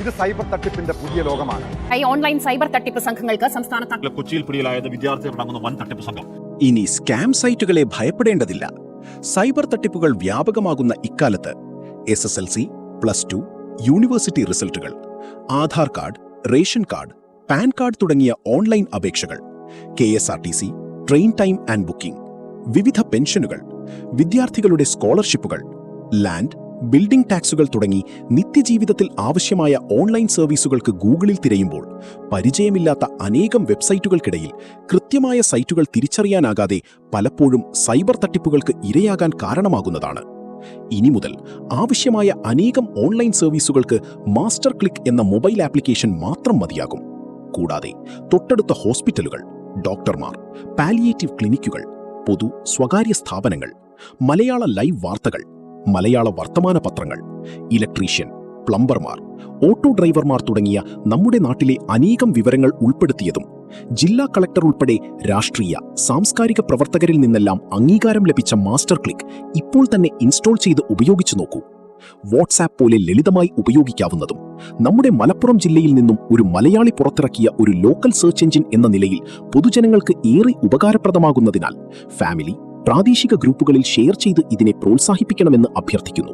ഇത് സൈബർ തട്ടിപ്പിന്റെ പുതിയ ലോകമാണ്. ഓൺലൈൻ സൈബർ തട്ടിപ്പ് സംഘങ്ങൾക്ക് സംസ്ഥാനത്ത് കൊച്ചിയിൽ പിടിയിലായത് വിദ്യാർത്ഥികൾ അടങ്ങുന്ന വൻ തട്ടിപ്പ് സംഘം. ഇനി സ്കാം സൈറ്റുകളെ ഭയപ്പെടേണ്ടതില്ല. സൈബർ തട്ടിപ്പുകൾ വ്യാപകമാകുന്ന ഇക്കാലത്ത് SSLC, +2, യൂണിവേഴ്സിറ്റി റിസൾട്ടുകൾ, Aadhaar card, ration card, PAN card തുടങ്ങിയ ഓൺലൈൻ അപേക്ഷകൾ, KSRTC, train time and booking, വിവിധ പെൻഷനുകൾ, വിദ്യാർത്ഥികളുടെ സ്കോളർഷിപ്പുകൾ, ലാൻഡ്, ബിൽഡിംഗ് ടാക്സുകൾ തുടങ്ങി നിത്യജീവിതത്തിൽ ആവശ്യമായ ഓൺലൈൻ സർവീസുകൾക്ക് ഗൂഗിളിൽ തിരയുമ്പോൾ പരിചയമില്ലാത്ത അനേകം വെബ്സൈറ്റുകൾക്കിടയിൽ കൃത്യമായ സൈറ്റുകൾ തിരിച്ചറിയാനാകാതെ പലപ്പോഴും സൈബർ തട്ടിപ്പുകൾക്ക് ഇരയാകാൻ കാരണമാകുന്നതാണ്. ഇനി മുതൽ ആവശ്യമായ അനേകം ഓൺലൈൻ സർവീസുകൾക്ക് മാസ്റ്റർ ക്ലിക്ക് എന്ന മൊബൈൽ ആപ്ലിക്കേഷൻ മാത്രം മതിയാകും. കൂടാതെ തൊട്ടടുത്ത ഹോസ്പിറ്റലുകൾ, ഡോക്ടർമാർ, പാലിയേറ്റീവ് ക്ലിനിക്കുകൾ, പൊതു സ്വകാര്യ സ്ഥാപനങ്ങൾ, മലയാള ലൈവ് വാർത്തകൾ, മലയാള വർത്തമാന പത്രങ്ങൾ, ഇലക്ട്രീഷ്യൻ, പ്ലംബർമാർ, ഓട്ടോ ഡ്രൈവർമാർ തുടങ്ങിയ നമ്മുടെ നാട്ടിലെ അനേകം വിവരങ്ങൾ ഉൾപ്പെടുത്തിയതും ജില്ലാ കളക്ടർ ഉൾപ്പെടെ രാഷ്ട്രീയ, സാംസ്കാരിക പ്രവർത്തകരിൽ നിന്നെല്ലാം അംഗീകാരം ലഭിച്ച മാസ്റ്റർ ക്ലിക്ക് ഇപ്പോൾ തന്നെ ഇൻസ്റ്റാൾ ചെയ്ത് ഉപയോഗിച്ചു നോക്കൂ. വാട്സാപ്പ് പോലെ ലളിതമായി ഉപയോഗിക്കാവുന്നതും നമ്മുടെ മലപ്പുറം ജില്ലയിൽ നിന്നും ഒരു മലയാളി പുറത്തിറക്കിയ ഒരു ലോക്കൽ സെർച്ച് എഞ്ചിൻ എന്ന നിലയിൽ പൊതുജനങ്ങൾക്ക് ഏറെ ഉപകാരപ്രദമാകുന്നതിനാൽ ഫാമിലി, പ്രാദേശിക ഗ്രൂപ്പുകളിൽ ഷെയർ ചെയ്ത് ഇതിനെ പ്രോത്സാഹിപ്പിക്കണമെന്ന് അഭ്യർത്ഥിക്കുന്നു.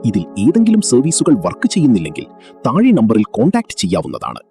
ഇതിൽ ഏതെങ്കിലും സർവീസുകൾ വർക്ക് ചെയ്യുന്നില്ലെങ്കിൽ താഴെ നമ്പറിൽ കോൺടാക്ട് ചെയ്യാവുന്നതാണ്.